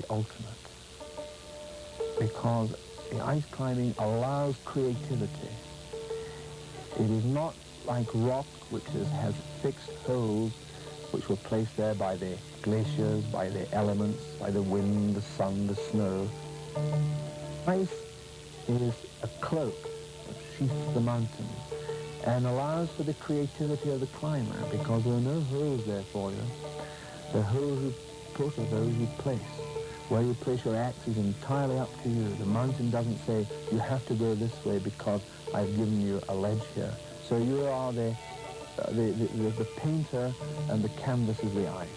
the ultimate, because the ice climbing allows creativity. It is not like rock, which has fixed holes which were placed there by the glaciers, by the elements, by the wind, the sun, the snow. Ice is a cloak that sheaths the mountains and allows for the creativity of the climber, because there are no holes there for you. The holes you put are those you place. Where you place your axe is entirely up to you. The mountain doesn't say, you have to go this way because I've given you a ledge here. So you are the painter, and the canvas is the ice.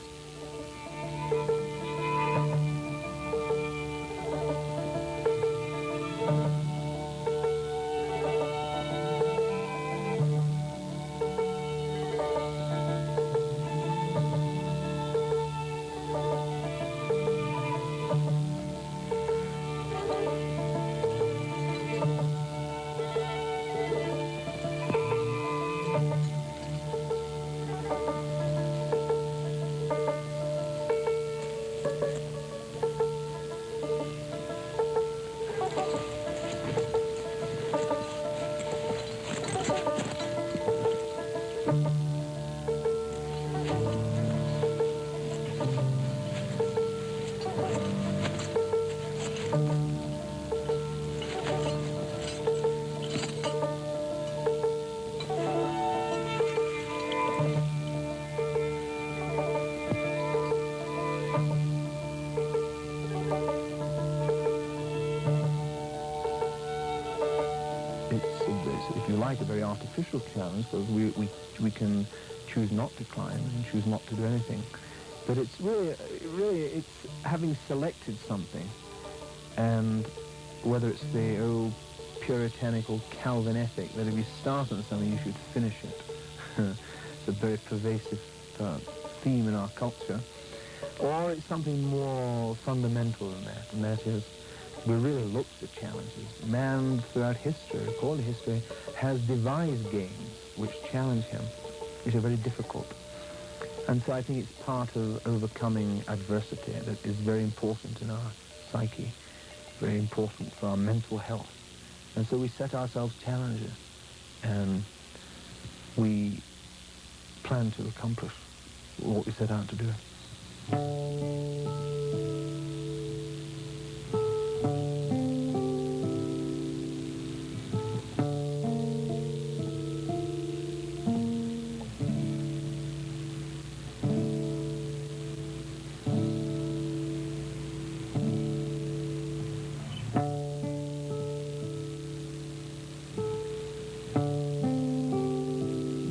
If you like, a very artificial challenge, because we can choose not to climb and choose not to do anything. But it's really it's having selected something, and whether it's the old puritanical Calvin ethic that if you start on something, you should finish it. It's a very pervasive theme in our culture. Or it's something more fundamental than that, and that is, we really look for challenges. Man, throughout history, according to history, has devised games which challenge him, which are very difficult. And so I think it's part of overcoming adversity that is very important in our psyche, very important for our mental health. And so we set ourselves challenges, and we plan to accomplish what we set out to do.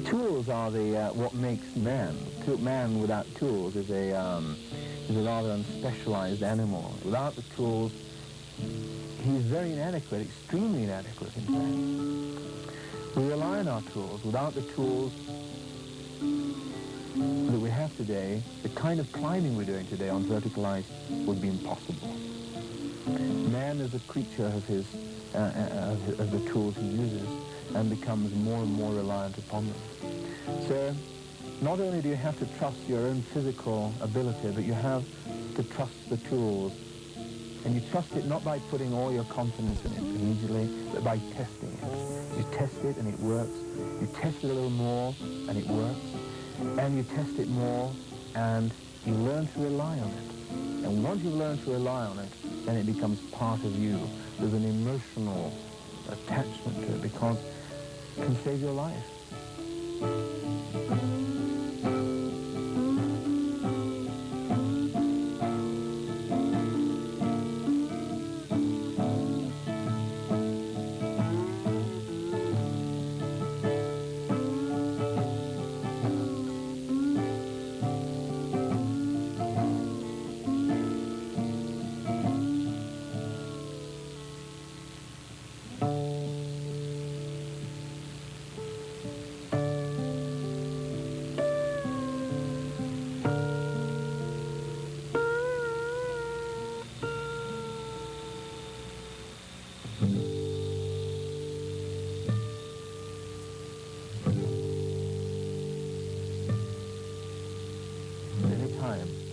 Tools are what makes man. Man without tools is a rather unspecialized animal. Without the tools, he's very inadequate, extremely inadequate, in fact. We rely on our tools. Without the tools that we have today, the kind of climbing we're doing today on vertical ice would be impossible. Man is a creature of of the tools he uses, and becomes more and more reliant upon them. So not only do you have to trust your own physical ability, but you have to trust the tools. And you trust it not by putting all your confidence in it immediately, but by testing it. You test it and it works. You test it a little more and it works. And you test it more and you learn to rely on it. And once you've learned to rely on it, then it becomes part of you. There's an emotional attachment to it because it can save your life.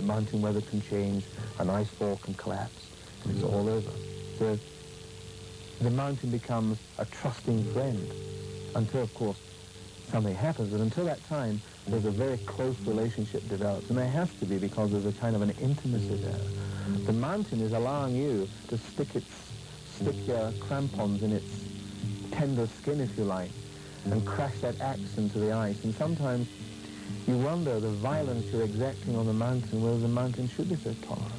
mountain weather can change, an ice fall can collapse, and it's all over. So the mountain becomes a trusting friend until, of course, something happens. But until that time, there's a very close relationship develops. And there has to be, because there's a kind of an intimacy there. The mountain is allowing you to stick your crampons in its tender skin, if you like, and crash that axe into the ice. And sometimes you wonder the violence you're exacting on the mountain, whether the mountain should be so tolerant.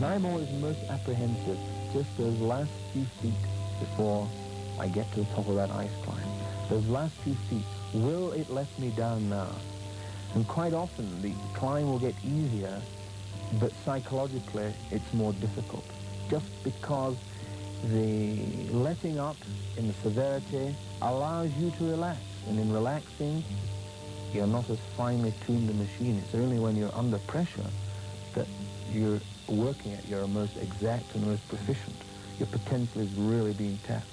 I'm always most apprehensive just those last few feet before I get to the top of that ice climb. Those last few feet, will it let me down now? And quite often the climb will get easier, but psychologically it's more difficult, just because the letting up in the severity allows you to relax. And in relaxing, you're not as finely tuned a machine. It's only when you're under pressure that you're working at your most exact and most proficient. Your potential is really being tapped.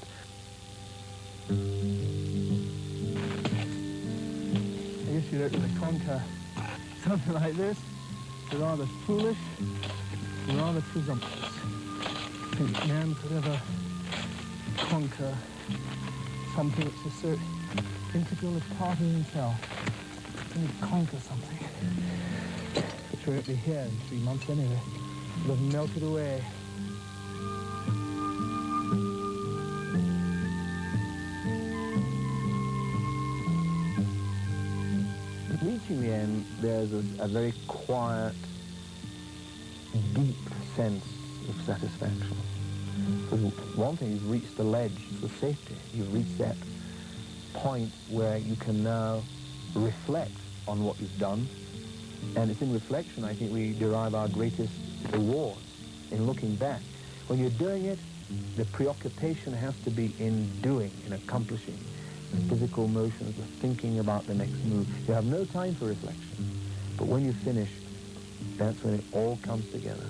I guess you don't really conquer something like this. It's rather foolish, rather presumptuous. I think man could ever conquer something which is so integral a part of himself. Can he conquer something which won't be here in 3 months anyway? It'll have melted away. Reaching the end, there's a very quiet, deep sense of satisfaction. Because one thing, you've reached the ledge for safety. You've reached that point where you can now reflect on what you've done. And it's in reflection, I think, we derive our greatest rewards, in looking back. When you're doing it, the preoccupation has to be in doing, in accomplishing. The physical motions, the thinking about the next move. You have no time for reflection. But when you finish, that's when it all comes together.